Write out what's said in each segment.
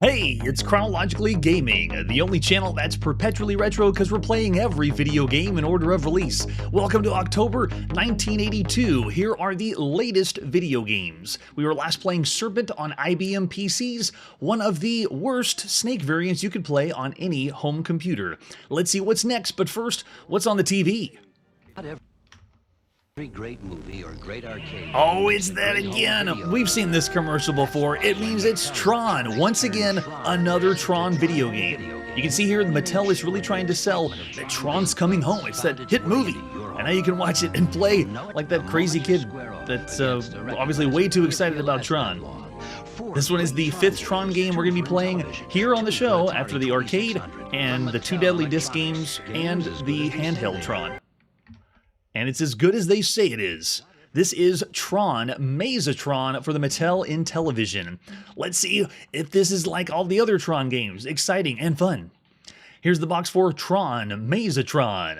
Hey, it's Chronologically Gaming, the only channel that's perpetually retro because we're playing every video game in order of release. Welcome to October 1982. Here are the latest video games. We were last playing Serpent on IBM PCs, one of the worst Snake variants you could play on any home computer. Let's see what's next, but first, what's on the TV? Every great movie or great arcade. Oh, it's that again! We've seen this commercial before. It means it's Tron. Once again, another Tron video game. You can see here Mattel is really trying to sell that Tron's coming home. It's that hit movie. And now you can watch it and play like that crazy kid that's obviously way too excited about Tron. This one is the 5th Tron game we're going to be playing here on the show after the arcade and the 2 Deadly Disc games and the handheld Tron. And it's as good as they say it is. This is Tron, Maze-a-Tron for the Mattel Intellivision. Let's see if this is like all the other Tron games, exciting and fun. Here's the box for Tron, Maze-a-Tron.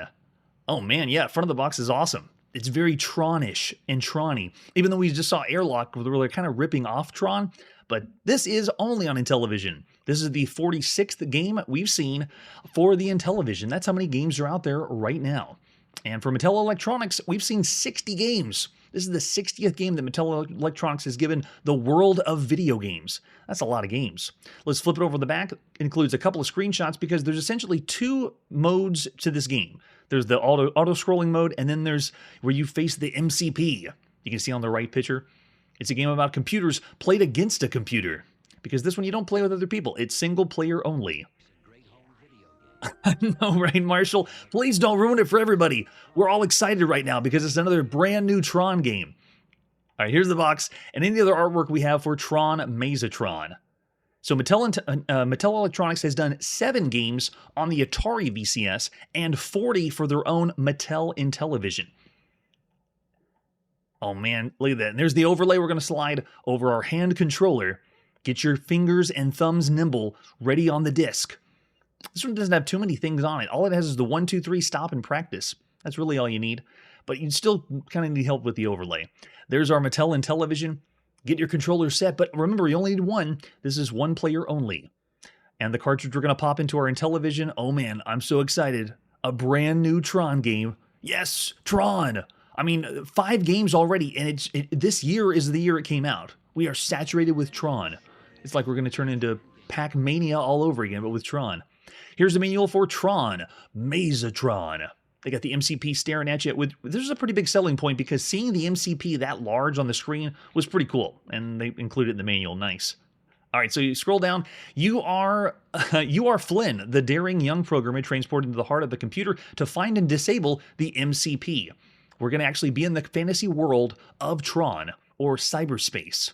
Oh man, yeah, front of the box is awesome. It's very Tron-ish and Tron-y, even though we just saw Airlock where they're kind of ripping off Tron, but this is only on Intellivision. This is the 46th game we've seen for the Intellivision. That's how many games are out there right now. And for Mattel Electronics, we've seen 60 games. This is the 60th game that Mattel Electronics has given the world of video games. That's a lot of games. Let's flip it over the back. It includes a couple of screenshots because there's essentially 2 modes to this game. There's the auto-scrolling mode, and then there's where you face the MCP. You can see on the right picture. It's a game about computers played against a computer. Because this one you don't play with other people. It's single player only. No, right, Marshall? Please don't ruin it for everybody. We're all excited right now because it's another brand new Tron game. All right, here's the box and any other artwork we have for Tron Maze-a-Tron. So Mattel Electronics has done 7 games on the Atari VCS and 40 for their own Mattel Intellivision. Oh man, look at that. And there's the overlay we're going to slide over our hand controller. Get your fingers and thumbs nimble, ready on the disc. This one doesn't have too many things on it. All it has is the 1, 2, 3 stop and practice. That's really all you need. But you still kind of need help with the overlay. There's our Mattel Intellivision. Get your controller set, but remember, you only need one. This is 1 player only. And the cartridge we're going to pop into our Intellivision. Oh man, I'm so excited. A brand new Tron game. Yes, Tron. I mean, 5 games already, and this year is the year it came out. We are saturated with Tron. It's like we're going to turn into Pac-Mania all over again, but with Tron. Here's the manual for Tron, Maze-a-Tron. They got the MCP staring at you. This is a pretty big selling point because seeing the MCP that large on the screen was pretty cool, and they included it in the manual. Nice. All right, so you scroll down. You are Flynn, the daring young programmer transported into the heart of the computer to find and disable the MCP. We're going to actually be in the fantasy world of Tron, or cyberspace.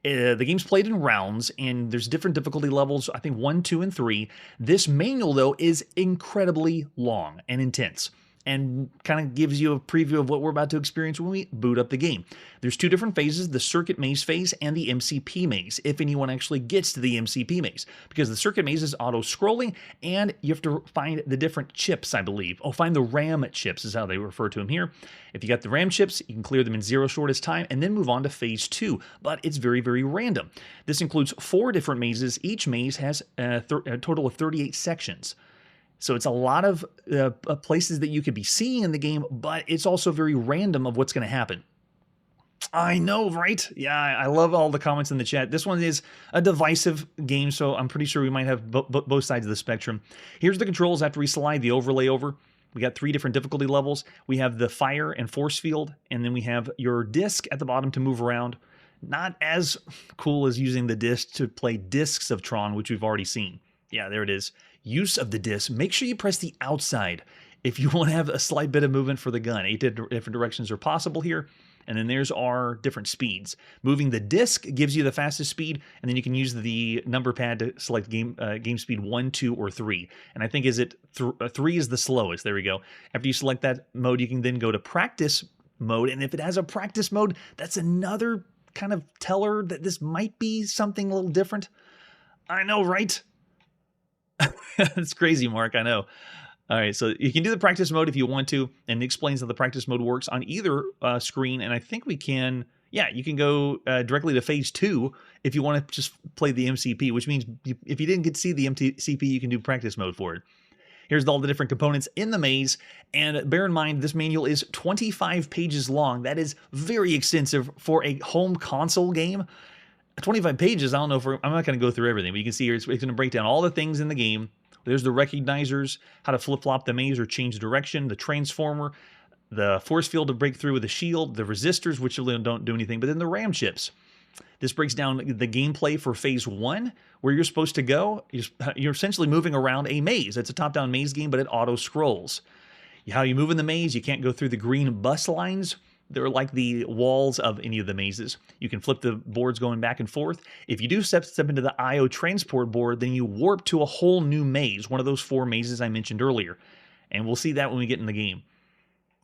The game's played in rounds, and there's different difficulty levels, I think 1, 2, and 3. This manual, though, is incredibly long and intense, and kind of gives you a preview of what we're about to experience when we boot up the game. There's 2 different phases, the circuit maze phase and the MCP maze, if anyone actually gets to the MCP maze, because the circuit maze is auto-scrolling, and you have to find the different chips, I believe. Oh, find the RAM chips is how they refer to them here. If you got the RAM chips, you can clear them in 0 shortest time, and then move on to phase 2, but it's very, very random. This includes 4 different mazes. Each maze has a total of 38 sections. So it's a lot of places that you could be seeing in the game, but it's also very random of what's going to happen. I know, right? Yeah, I love all the comments in the chat. This one is a divisive game, so I'm pretty sure we might have both sides of the spectrum. Here's the controls after we slide the overlay over. We got 3 different difficulty levels. We have the fire and force field, and then we have your disc at the bottom to move around. Not as cool as using the disc to play Discs of Tron, which we've already seen. Yeah, there it is. Use of the disc. Make sure you press the outside if you want to have a slight bit of movement for the gun. 8 different directions are possible here. And then there's our different speeds. Moving the disc gives you the fastest speed, and then you can use the number pad to select game speed 1, 2, or 3. And I think 3 is the slowest. There we go. After you select that mode, you can then go to practice mode. And if it has a practice mode, that's another kind of teller that this might be something a little different. I know, right? It's crazy, Mark, I know. All right, so you can do the practice mode if you want to, and it explains how the practice mode works on either screen, and I think we can, Yeah, you can go directly to phase 2 if you want to just play the MCP, which means if you didn't get to see the MCP, you can do practice mode for it. Here's all the different components in the maze, and bear in mind this manual is 25 pages long. That is very extensive for a home console game. 25 pages, I don't know if I'm not going to go through everything, but you can see here it's going to break down all the things in the game. There's the recognizers, how to flip-flop the maze or change direction, the transformer, the force field to break through with the shield, the resistors, which really don't do anything, but then the ram chips. This breaks down the gameplay for phase 1, where you're supposed to go. You're essentially moving around a maze. It's a top-down maze game, but it auto-scrolls. How you move in the maze, you can't go through the green bus lines. They're like the walls of any of the mazes. You can flip the boards going back and forth. If you do step into the IO transport board, then you warp to a whole new maze, one of those 4 mazes I mentioned earlier. And we'll see that when we get in the game.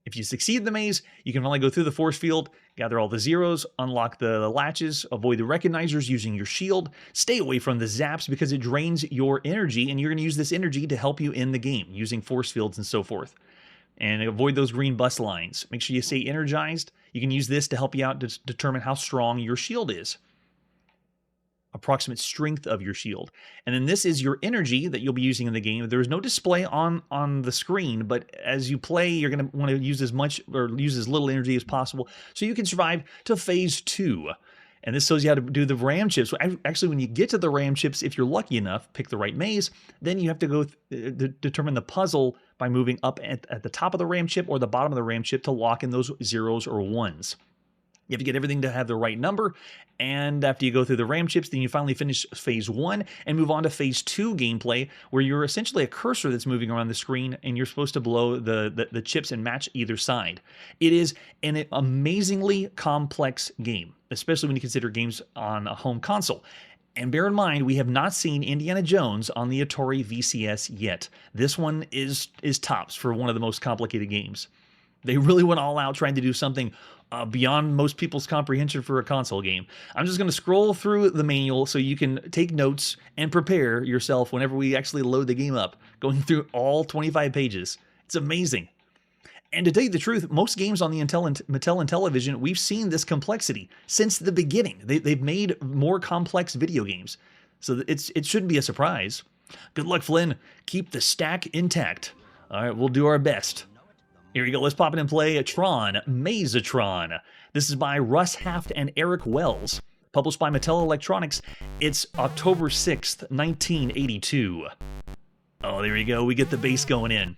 If you succeed in the maze, you can finally go through the force field, gather all the zeros, unlock the latches, avoid the recognizers using your shield, stay away from the zaps because it drains your energy, and you're going to use this energy to help you in the game using force fields and so forth. And avoid those green bus lines. Make sure you stay energized. You can use this to help you out to determine how strong your shield is. Approximate strength of your shield. And then this is your energy that you'll be using in the game. There is no display on the screen, but as you play, you're going to want to use as much or use as little energy as possible so you can survive to phase 2. And this shows you how to do the ram chips. Actually, when you get to the ram chips, if you're lucky enough, pick the right maze, then you have to go determine the puzzle by moving up at the top of the ram chip or the bottom of the ram chip to lock in those zeros or ones. You have to get everything to have the right number, and after you go through the ram chips, then you finally finish phase 1 and move on to phase 2 gameplay, where you're essentially a cursor that's moving around the screen, and you're supposed to blow the chips and match either side. It is an amazingly complex game, especially when you consider games on a home console. And bear in mind, we have not seen Indiana Jones on the Atari VCS yet. This one is tops for one of the most complicated games. They really went all out trying to do something beyond most people's comprehension for a console game. I'm just going to scroll through the manual so you can take notes and prepare yourself whenever we actually load the game up, going through all 25 pages. It's amazing. And to tell you the truth, most games on the Mattel Intellivision, we've seen this complexity since the beginning. They've made more complex video games, so it shouldn't be a surprise. Good luck, Flynn. Keep the stack intact. All right, we'll do our best. Here we go, let's pop it and play Tron, Maze-a-Tron. This is by Russ Haft and Eric Wells. Published by Mattel Electronics. It's October 6th, 1982. Oh, there you go, we get the bass going in.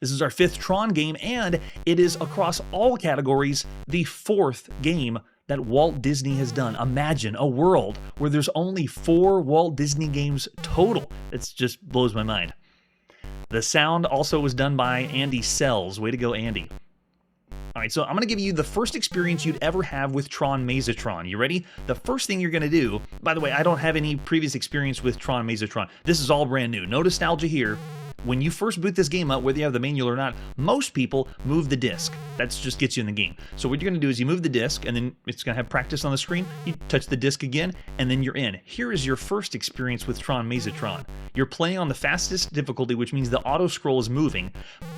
This is our 5th Tron game, and it is across all categories the 4th game that Walt Disney has done. Imagine a world where there's only 4 Walt Disney games total. It just blows my mind. The sound also was done by Andy Sells. Way to go, Andy. All right, so I'm going to give you the first experience you'd ever have with Tron Maze-a-Tron. You ready? The first thing you're going to do, by the way, I don't have any previous experience with Tron Maze-a-Tron. This is all brand new. No nostalgia here. When you first boot this game up, whether you have the manual or not, most people move the disc. That just gets you in the game. So what you're going to do is you move the disc, and then it's going to have practice on the screen. You touch the disc again, and then you're in. Here is your first experience with Tron Maze-a-Tron. You're playing on the fastest difficulty, which means the auto scroll is moving.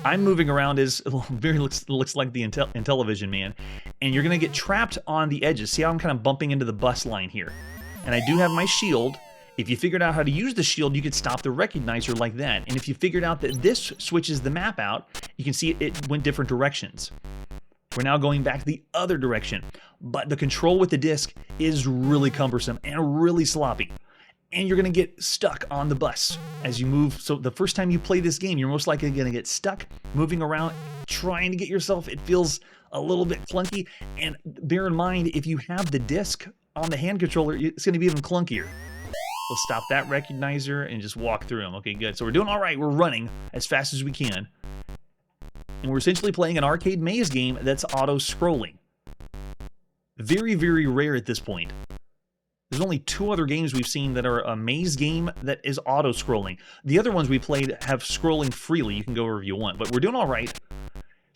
I'm moving around as very looks like the Intellivision man, and you're going to get trapped on the edges. See how I'm kind of bumping into the bus line here? And I do have my shield. If you figured out how to use the shield, you could stop the recognizer like that. And if you figured out that this switches the map out, you can see it went different directions. We're now going back the other direction. But the control with the disc is really cumbersome and really sloppy. And you're going to get stuck on the bus as you move. So the first time you play this game, you're most likely going to get stuck moving around, trying to get yourself. It feels a little bit clunky. And bear in mind, if you have the disc on the hand controller, it's going to be even clunkier. We'll stop that recognizer and just walk through them. Okay, good. So we're doing all right. We're running as fast as we can. And we're essentially playing an arcade maze game that's auto-scrolling. Very, very rare at this point. There's only 2 other games we've seen that are a maze game that is auto-scrolling. The other ones we played have scrolling freely. You can go wherever you want. But we're doing all right.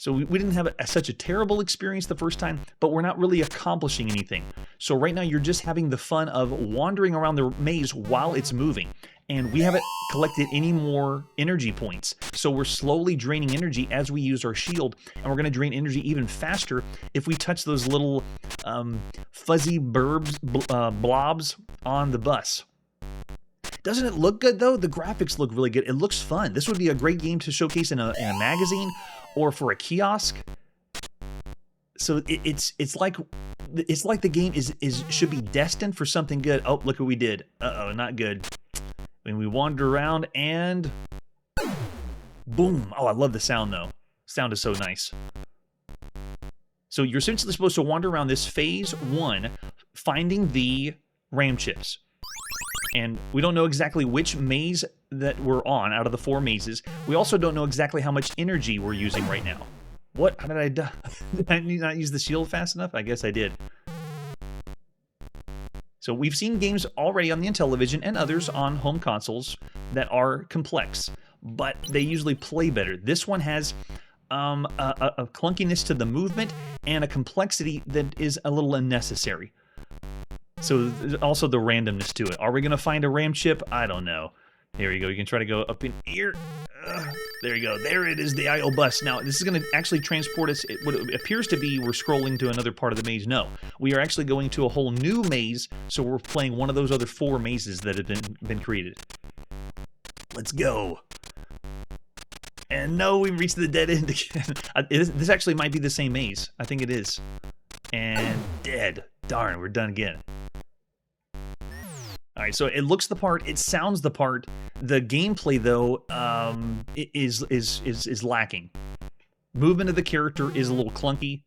So we didn't have such a terrible experience the first time, but we're not really accomplishing anything. So right now you're just having the fun of wandering around the maze while it's moving. And we haven't collected any more energy points. So we're slowly draining energy as we use our shield, and we're going to drain energy even faster if we touch those little fuzzy blobs on the bus. Doesn't it look good though? The graphics look really good. It looks fun. This would be a great game to showcase in a magazine or for a kiosk. So it's like the game should be destined for something good. Oh, look what we did. Uh-oh, not good. When we wander around and boom. Oh, I love the sound though. Sound is so nice. So you're essentially supposed to wander around this phase 1, finding the RAM chips. And we don't know exactly which maze that we're on out of the 4 mazes. We also don't know exactly how much energy we're using right now. What? How did I die? Did I not use the shield fast enough? I guess I did. So we've seen games already on the Intellivision and others on home consoles that are complex, but they usually play better. This one has a clunkiness to the movement and a complexity that is a little unnecessary. So also the randomness to it. Are we going to find a RAM chip? I don't know. Here you go. You can try to go up in here. There you go. There it is, the IO bus. Now, this is going to actually transport us. What it appears to be, we're scrolling to another part of the maze. No, we are actually going to a whole new maze, so we're playing one of those other 4 mazes that have been created. Let's go. And no, we reached the dead end again. This actually might be the same maze. I think it is. And dead. Darn, we're done again. All right, so it looks the part, it sounds the part. The gameplay, though, is lacking. Movement of the character is a little clunky.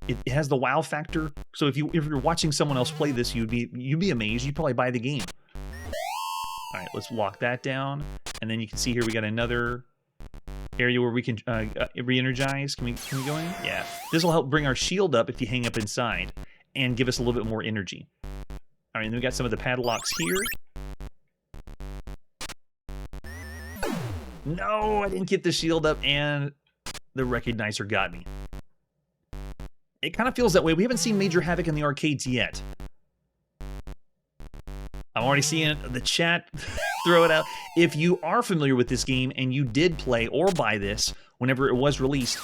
It has the wow factor. So if you're watching someone else play this, you'd be amazed. You'd probably buy the game. All right, let's lock that down, and then you can see here we got another area where we can re-energize. Can we go in? Yeah. This will help bring our shield up if you hang up inside, and give us a little bit more energy. All right, and then we got some of the padlocks here. No, I didn't get the shield up, and the recognizer got me. It kind of feels that way. We haven't seen Major Havoc in the arcades yet. I'm already seeing the chat throw it out. If you are familiar with this game and you did play or buy this whenever it was released,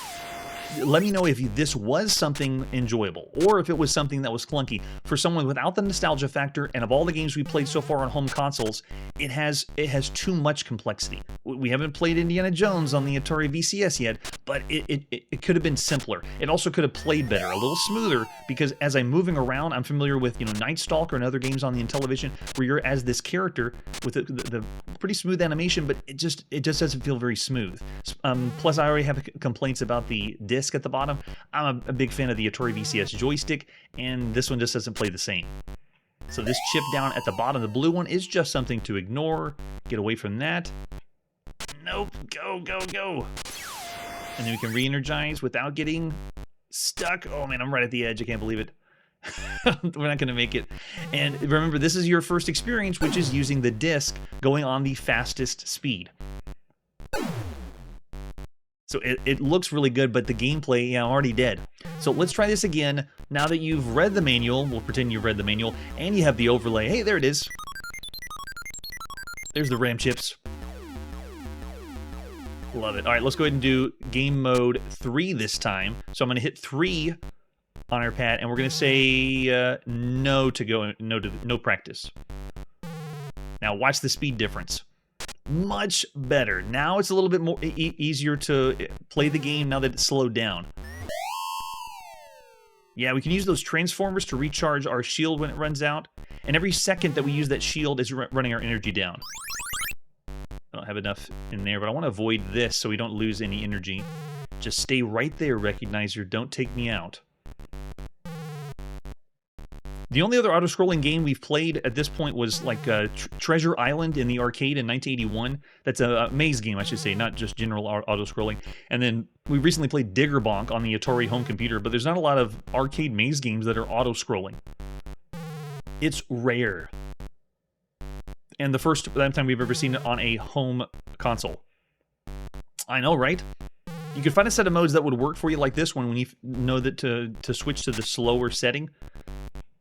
let me know if this was something enjoyable or if it was something that was clunky. For someone without the nostalgia factor, and of all the games we played so far on home consoles, it has too much complexity. We haven't played Indiana Jones on the Atari VCS yet, but it could have been simpler. It also could have played better, a little smoother, because as I'm moving around, I'm familiar with Night Stalker and other games on the Intellivision where you're as this character with the pretty smooth animation, but it just doesn't feel very smooth. Plus, I already have complaints about the disc at the bottom. I'm a big fan of the Atari VCS joystick, and this one just doesn't play the same. So this chip down at the bottom, the blue one, is just something to ignore. Get away from that. Nope. Go, go, go. And then we can re-energize without getting stuck. Oh man, I'm right at the edge. I can't believe it. We're not going to make it. And remember, this is your first experience, which is using the disc going on the fastest speed. So it looks really good, but the gameplay, I'm already dead. So let's try this again. Now that you've read the manual, we'll pretend you've read the manual, and you have the overlay. Hey, there it is. There's the RAM chips. Love it. All right, let's go ahead and do game mode 3 this time. So I'm going to hit 3 on our pad, and we're going to say no practice. Now watch the speed difference. Much better. Now it's a little bit more easier to play the game now that it's slowed down. Yeah, we can use those transformers to recharge our shield when it runs out. And every second that we use that shield is running our energy down. I don't have enough in there, but I want to avoid this so we don't lose any energy. Just stay right there, Recognizer. Don't take me out. The only other auto-scrolling game we've played at this point was like Treasure Island in the arcade in 1981. That's a maze game, I should say, not just general auto-scrolling. And then we recently played Digger Bonk on the Atari home computer, but there's not a lot of arcade maze games that are auto-scrolling. It's rare. And the first time we've ever seen it on a home console. I know, right? You can find a set of modes that would work for you like this one when you know that to switch to the slower setting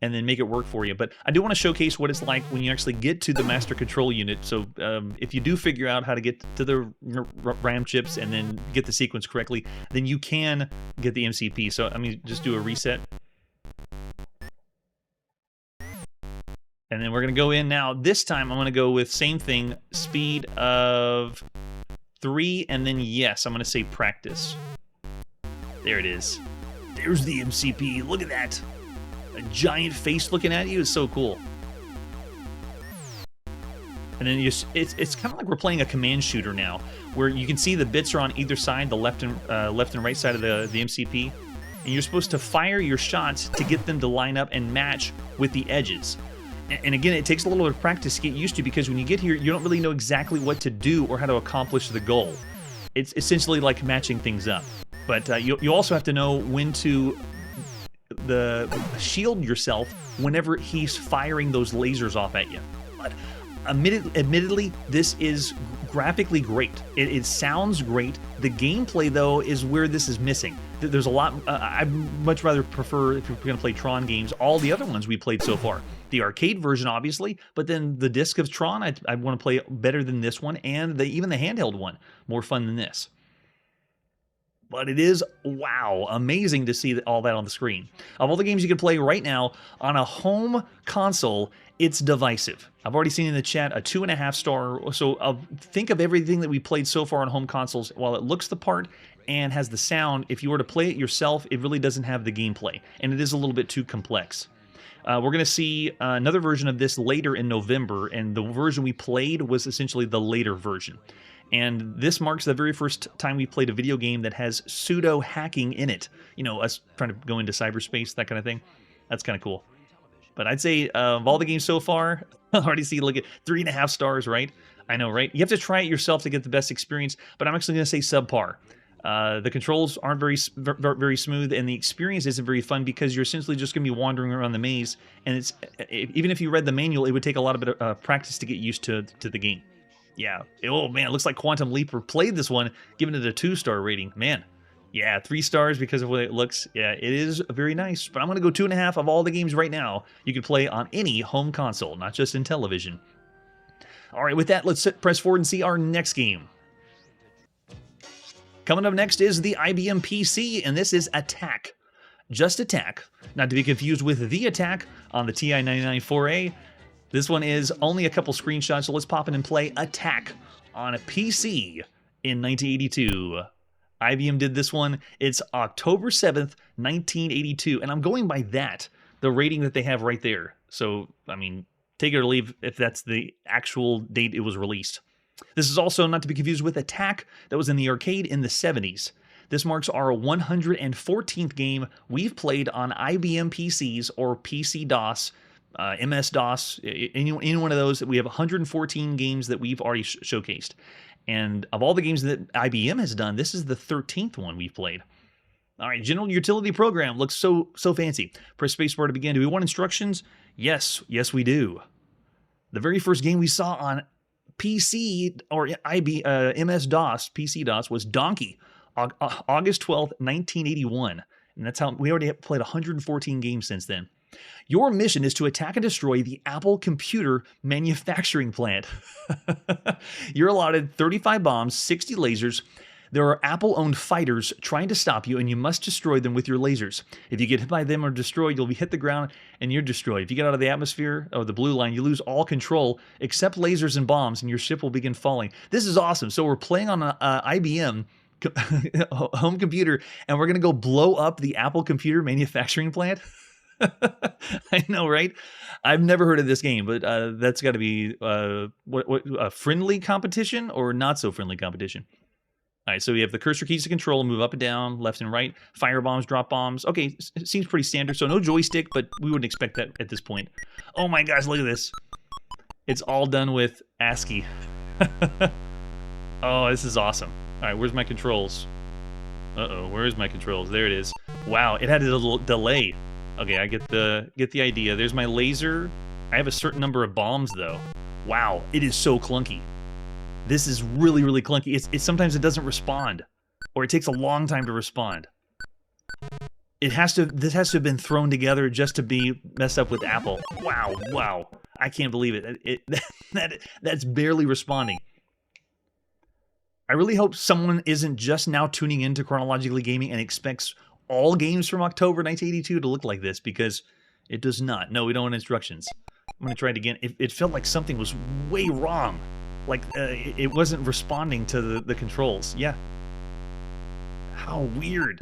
and then make it work for you. But I do want to showcase what it's like when you actually get to the master control unit. So if you do figure out how to get to the RAM chips and then get the sequence correctly, then you can get the MCP. So I mean, just do a reset. And then we're going to go in now. This time I'm going to go with same thing, speed of 3, and then yes, I'm going to say practice. There it is. There's the MCP. Look at that. A giant face looking at you is so cool. And then it's kind of like we're playing a command shooter now, where you can see the bits are on either side, the left and right side of the MCP, and you're supposed to fire your shots to get them to line up and match with the edges. And again, it takes a little bit of practice to get used to, because when you get here, you don't really know exactly what to do or how to accomplish the goal. It's essentially like matching things up. But you also have to know when to shield yourself whenever he's firing those lasers off at you. But admittedly, this is graphically great. It sounds great. The gameplay, though, is where this is missing. There's a lot. I'd much rather prefer, if you're going to play Tron games, all the other ones we played so far. The arcade version, obviously, but then the disc of Tron, I want to play better than this one, and even the handheld one, more fun than this. But it is, wow, amazing to see all that on the screen. Of all the games you can play right now on a home console, it's divisive. I've already seen in the chat a 2.5 star. So think of everything that we played so far on home consoles. While it looks the part and has the sound, if you were to play it yourself, it really doesn't have the gameplay, and it is a little bit too complex. We're going to see another version of this later in November, and the version we played was essentially the later version. And this marks the very first time we played a video game that has pseudo-hacking in it. You know, us trying to go into cyberspace, that kind of thing. That's kind of cool. But I'd say of all the games so far, I already see, look at 3.5 stars, right? I know, right? You have to try it yourself to get the best experience, but I'm actually going to say subpar. The controls aren't very smooth, and the experience isn't very fun, because you're essentially just going to be wandering around the maze, and it's even if you read the manual, it would take a lot of practice to get used to the game. Yeah. Oh man, it looks like Quantum Leap played this one, giving it a 2-star rating. Man. Yeah, 3 stars because of the way it looks. Yeah, it is very nice, but I'm going to go 2.5 of all the games right now you can play on any home console, not just Intellivision. All right, with that, let's press forward and see our next game. Coming up next is the IBM PC, and this is Attack. Just Attack, not to be confused with The Attack on the TI-99-4A. This one is only a couple screenshots, so let's pop in and play Attack on a PC in 1982. IBM did this one. It's October 7th, 1982, and I'm going by that, the rating that they have right there. So, I mean, take it or leave if that's the actual date it was released. This is also not to be confused with Attack that was in the arcade in the 70s. This marks our 114th game we've played on IBM PCs or PC-DOS, MS-DOS, any one of those. We have 114 games that we've already showcased. And of all the games that IBM has done, this is the 13th one we've played. All right, General Utility Program looks so fancy. Press spacebar to begin. Do we want instructions? Yes, we do. The very first game we saw on PC or MS-DOS, PC-DOS, was Donkey, August 12th, 1981. And that's how we already have played 114 games since then. Your mission is to attack and destroy the Apple computer manufacturing plant. You're allotted 35 bombs, 60 lasers. There are Apple-owned fighters trying to stop you, and you must destroy them with your lasers. If you get hit by them or destroyed, you'll be hit the ground and you're destroyed. If you get out of the atmosphere or the blue line, you lose all control except lasers and bombs, and your ship will begin falling. This is awesome. So we're playing on an IBM home computer, and we're going to go blow up the Apple computer manufacturing plant. I know, right? I've never heard of this game, but that's got to be a friendly competition or not so friendly competition. All right, so we have the cursor keys to control, move up and down, left and right, fire bombs, drop bombs. Okay, it seems pretty standard, so no joystick, but we wouldn't expect that at this point. Oh my gosh, look at this. It's all done with ASCII. Oh, this is awesome. All right, where's my controls? Uh-oh, where's my controls? There it is. Wow, it had a little delay. Okay, I get the idea. There's my laser. I have a certain number of bombs, though. Wow, it is so clunky. This is really clunky. It's sometimes it doesn't respond. or it takes a long time to respond. This has to have been thrown together just to be messed up with Apple. Wow. I can't believe it. That's barely responding. I really hope someone isn't just now tuning into Chronologically Gaming and expects all games from October 1982 to look like this, because it does not. No, we don't want instructions. I'm going to try it again. It felt like something was way wrong. Like it wasn't responding to the controls. Yeah. How weird.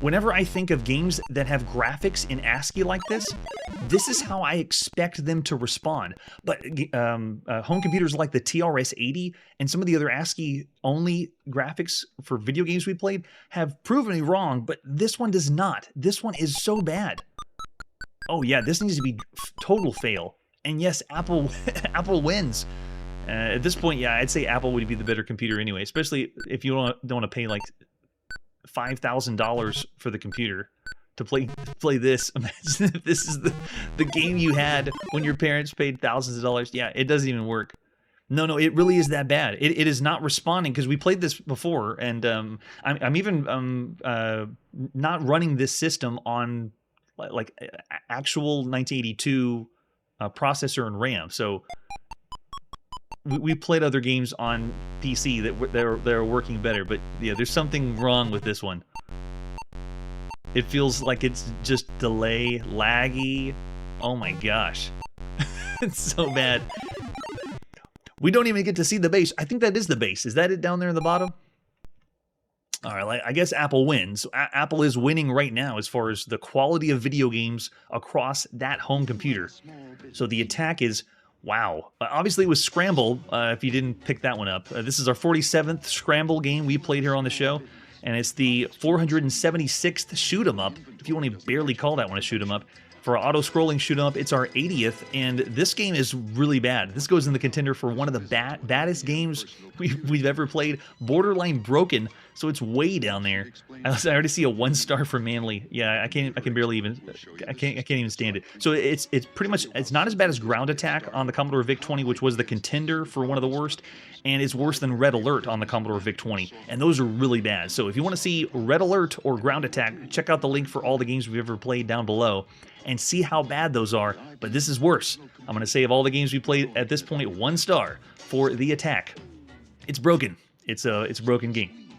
Whenever I think of games that have graphics in ASCII like this is how I expect them to respond. But home computers like the TRS-80 and some of the other ASCII-only graphics for video games we played have proven me wrong, but this one does not. This one is so bad. Oh yeah, this needs to be total fail. And yes, Apple wins. At this point, yeah, I'd say Apple would be the better computer anyway, especially if you don't want to pay like $5,000 for the computer to play this. Imagine if this is the game you had when your parents paid thousands of dollars. Yeah, it doesn't even work. No, it really is that bad. It is not responding, because we played this before, and I'm even not running this system on like actual 1982 processor and RAM. So we played other games on PC that are working better, but yeah, there's something wrong with this one. It feels like it's just delay, laggy. Oh my gosh. It's so bad. We don't even get to see the base. I think that is the base. Is that it down there in the bottom? All right, I guess Apple wins. Apple is winning right now as far as the quality of video games across that home computer. So the attack is... Wow. Obviously, it was Scramble, if you didn't pick that one up. This is our 47th Scramble game we played here on the show, and it's the 476th shoot-'em-up, if you want to barely call that one a shoot-'em-up. For our auto-scrolling shoot-'em-up, it's our 80th, and this game is really bad. This goes in the contender for one of the baddest games we've ever played. Borderline broken, so it's way down there. I already see a 1-star for Manly. Yeah, I can't even stand it. So it's pretty much, it's not as bad as Ground Attack on the Commodore VIC-20, which was the contender for one of the worst, and it's worse than Red Alert on the Commodore VIC-20, and those are really bad. So if you want to see Red Alert or Ground Attack, check out the link for all the games we've ever played down below and see how bad those are, but this is worse. I'm going to say of all the games we played at this point, 1 star for the attack. It's broken. It's a broken game.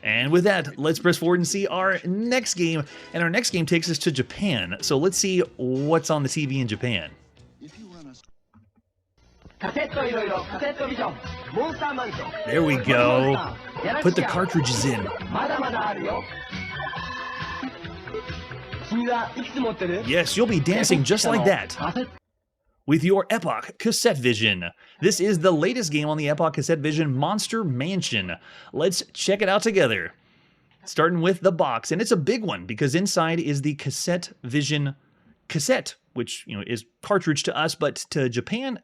And with that, let's press forward and see our next game, and our next game takes us to Japan. So let's see what's on the TV in Japan. There we go. Put the cartridges in. Yes, you'll be dancing just like that with your Epoch Cassette Vision. This is the latest game on the Epoch Cassette Vision, Monster Mansion. Let's check it out together. Starting with the box, and it's a big one because inside is the Cassette Vision cassette, which is cartridge to us, but to Japan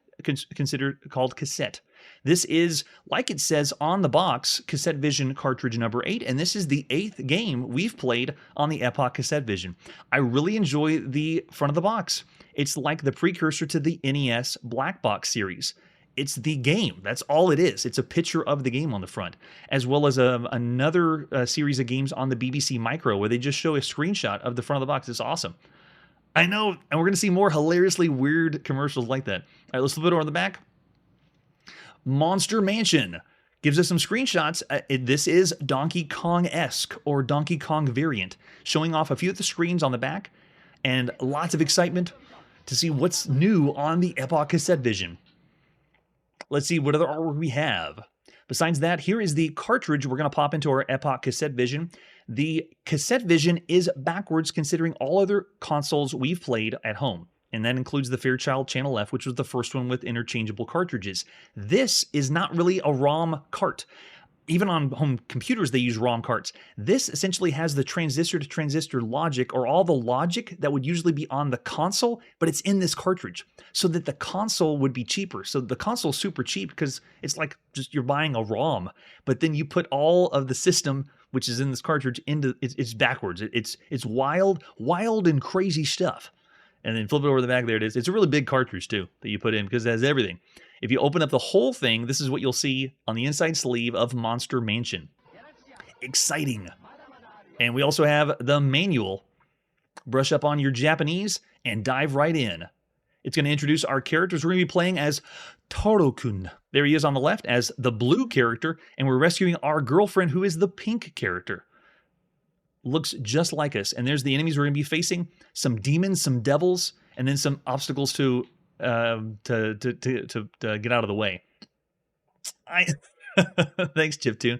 considered called cassette. This is, like it says on the box, Cassette Vision cartridge number 8, and this is the 8th game we've played on the Epoch Cassette Vision. I really enjoy the front of the box. It's like the precursor to the NES Black Box series. It's the game. That's all it is. It's a picture of the game on the front, as well as another series of games on the BBC Micro where they just show a screenshot of the front of the box. It's awesome. I know, and we're going to see more hilariously weird commercials like that. All right, let's flip it over on the back. Monster Mansion gives us some screenshots. This is Donkey Kong-esque or Donkey Kong variant, showing off a few of the screens on the back and lots of excitement to see what's new on the Epoch Cassette Vision. Let's see what other artwork we have. Besides that, here is the cartridge we're going to pop into our Epoch Cassette Vision. The Cassette Vision is backwards considering all other consoles we've played at home. And that includes the Fairchild Channel F, which was the first one with interchangeable cartridges. This is not really a ROM cart. Even on home computers, they use ROM carts. This essentially has the transistor-to-transistor logic, or all the logic that would usually be on the console, but it's in this cartridge, so that the console would be cheaper. So the console's super cheap because it's like just you're buying a ROM, but then you put all of the system, which is in this cartridge, into it's backwards. It's wild and crazy stuff. And then flip it over the back, there it is. It's a really big cartridge, too, that you put in because it has everything. If you open up the whole thing, this is what you'll see on the inside sleeve of Monster Mansion. Exciting. And we also have the manual. Brush up on your Japanese and dive right in. It's going to introduce our characters. We're going to be playing as Taro-kun. There he is on the left as the blue character, and we're rescuing our girlfriend who is the pink character. Looks just like us. And there's the enemies we're going to be facing. Some demons, some devils, and then some obstacles to get out of the way. Thanks, Chiptune.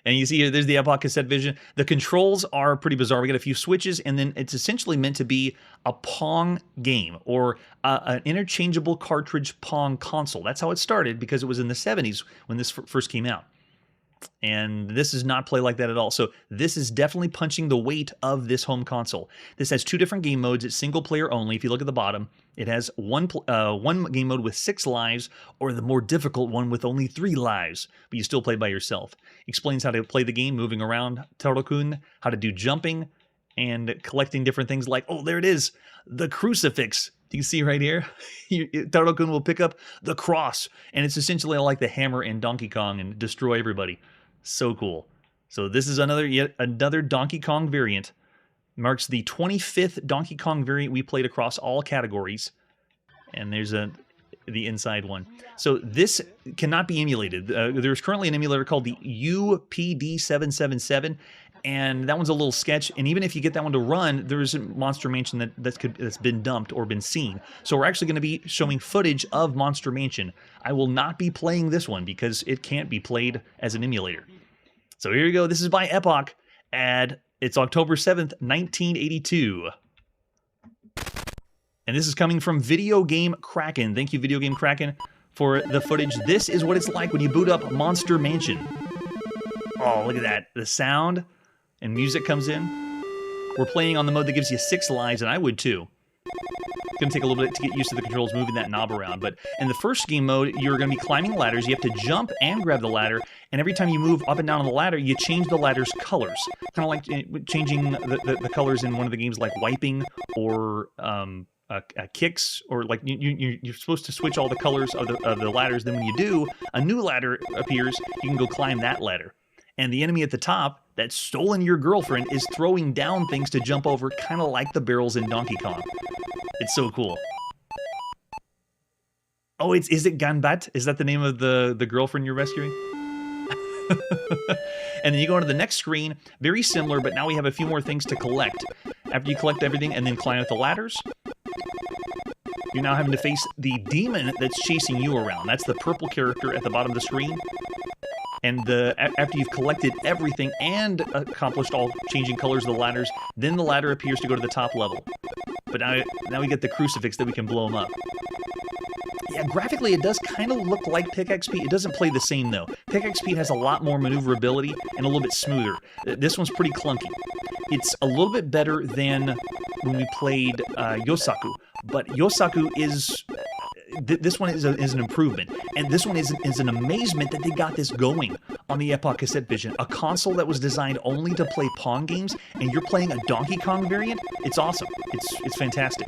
And you see here, there's the Epoch Cassette Vision. The controls are pretty bizarre. We got a few switches, and then it's essentially meant to be a Pong game or an interchangeable cartridge Pong console. That's how it started because it was in the 70s when this first came out. And this does not play like that at all. So this is definitely punching the weight of this home console. This has 2 different game modes. It's single player only. If you look at the bottom, it has one game mode with 6 lives, or the more difficult one with only 3 lives, but you still play by yourself. Explains how to play the game, moving around Taro-kun, how to do jumping, and collecting different things like, oh, there it is, the crucifix. You can see right here, Taro-kun will pick up the cross, and it's essentially like the hammer in Donkey Kong and destroy everybody. So cool. So this is yet another Donkey Kong variant. Marks the 25th Donkey Kong variant we played across all categories. And there's the inside one. So this cannot be emulated. There's currently an emulator called the UPD777, and that one's a little sketch. And even if you get that one to run, there isn't Monster Mansion that's been dumped or been seen. So we're actually going to be showing footage of Monster Mansion. I will not be playing this one because it can't be played as an emulator. So here you go. This is by Epoch, and it's October 7th, 1982. And this is coming from Video Game Kraken. Thank you, Video Game Kraken, for the footage. This is what it's like when you boot up Monster Mansion. Oh, look at that. The sound and music comes in. We're playing on the mode that gives you 6 lives, and I would too. It's going to take a little bit to get used to the controls moving that knob around. But in the first game mode, you're going to be climbing ladders. You have to jump and grab the ladder. And every time you move up and down on the ladder, you change the ladder's colors. Kind of like changing the colors in one of the games like wiping or kicks, or like you're supposed to switch all the colors of the ladders. Then when you do, a new ladder appears. You can go climb that ladder. And the enemy at the top that's stolen your girlfriend is throwing down things to jump over, kind of like the barrels in Donkey Kong. It's so cool. Oh, is it Ganbat? Is that the name of the girlfriend you're rescuing? And then you go into the next screen, very similar, but now we have a few more things to collect. After you collect everything and then climb up the ladders, you're now having to face the demon that's chasing you around. That's the purple character at the bottom of the screen. And after you've collected everything and accomplished all changing colors of the ladders, then the ladder appears to go to the top level. But now we get the crucifix that we can blow them up. Yeah, graphically it does kind of look like Pickaxe Pete. It doesn't play the same though. Pickaxe Pete has a lot more maneuverability and a little bit smoother. This one's pretty clunky. It's a little bit better than when we played Yosaku, but Yosaku is... This one is an improvement, and this one is an amazement that they got this going on the Epoch Cassette Vision, a console that was designed only to play Pong games, and you're playing a Donkey Kong variant. It's awesome. It's fantastic.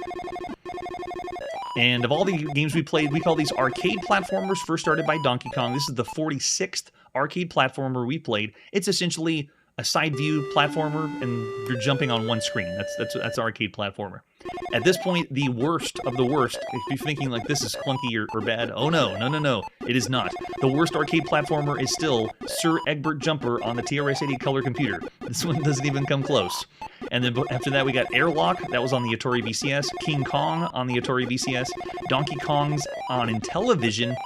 And of all the games we played, we call these arcade platformers, first started by Donkey Kong. This is the 46th arcade platformer we played. It's essentially a side view platformer, and you're jumping on one screen. That's arcade platformer. At this point, the worst of the worst, if you're thinking like this is clunky or bad, oh no, it is not. The worst arcade platformer is still Sir Egbert Jumper on the TRS-80 color computer. This one doesn't even come close. And then after that, we got Airlock, that was on the Atari VCS, King Kong on the Atari VCS, Donkey Kong's on Intellivision,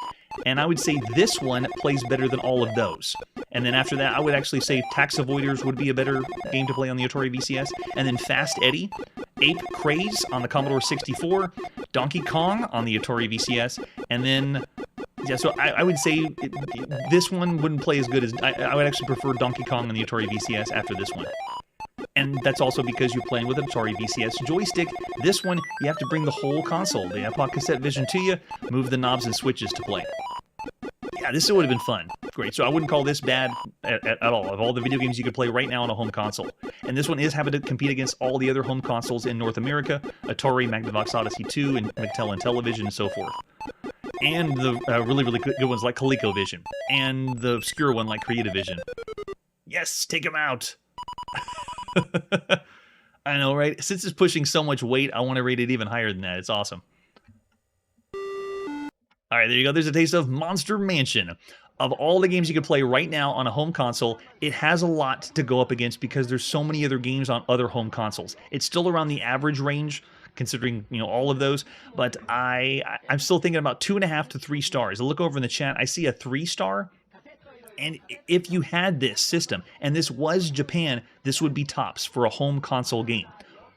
and I would say this one plays better than all of those. And then after that, I would actually say Tax Avoiders would be a better game to play on the Atari VCS. And then Fast Eddie, Ape Craze on the Commodore 64, Donkey Kong on the Atari VCS, and then... Yeah, so I would say this one wouldn't play as good as... I would actually prefer Donkey Kong on the Atari VCS after this one. And that's also because you're playing with an Atari VCS joystick. This one, you have to bring the whole console, the Epoch Cassette Vision, to you, move the knobs and switches to play. Yeah, this would have been fun. Great. So I wouldn't call this bad at all. Of all the video games you could play right now on a home console. And this one is having to compete against all the other home consoles in North America, Atari, Magnavox Odyssey 2, and Mattel Intellivision, and so forth. and the really good ones like ColecoVision, and the obscure one like Creativision. Yes, take him out. I know, right? Since it's pushing so much weight, I want to rate it even higher than that. It's awesome. All right, there you go. There's a taste of Monster Mansion. Of all the games you can play right now on a home console, it has a lot to go up against because there's so many other games on other home consoles. It's still around the average range, considering all of those, but I'm still thinking about 2.5 to 3 stars. I look over in the chat, I see a 3-star. And if you had this system, and this was Japan, this would be tops for a home console game.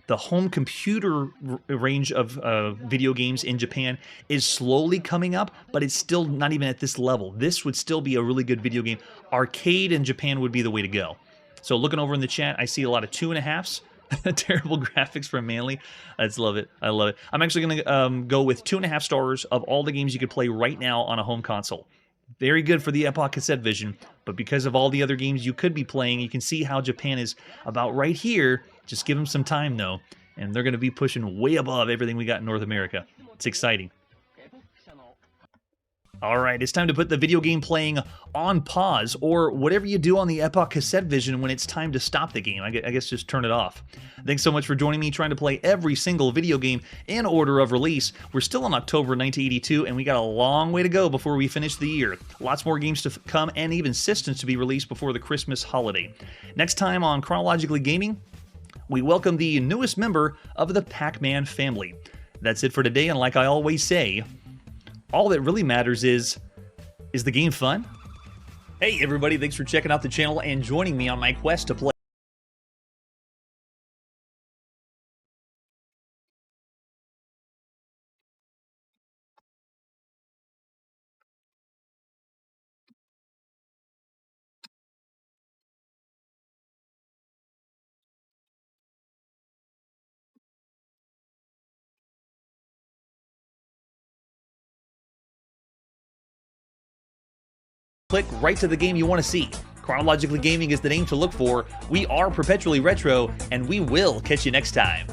The home computer range of video games in Japan is slowly coming up, but it's still not even at this level. This would still be a really good video game. Arcade in Japan would be the way to go. So looking over in the chat, I see a lot of 2.5s. Terrible graphics from Manly. I just love it. I love it. I'm actually going to go with 2.5 stars of all the games you could play right now on a home console. Very good for the Epoch Cassette Vision, but because of all the other games you could be playing, you can see how Japan is about right here. Just give them some time, though, and they're going to be pushing way above everything we got in North America. It's exciting. All right, it's time to put the video game playing on pause, or whatever you do on the Epoch Cassette Vision when it's time to stop the game. I guess just turn it off. Thanks so much for joining me trying to play every single video game in order of release. We're still in October 1982, and we got a long way to go before we finish the year. Lots more games to come, and even systems to be released before the Christmas holiday. Next time on Chronologically Gaming, we welcome the newest member of the Pac-Man family. That's it for today, and like I always say, all that really matters is the game fun? Hey everybody, thanks for checking out the channel and joining me on my quest to play. Click right to the game you want to see. Chronologically Gaming is the name to look for. We are perpetually retro, and we will catch you next time.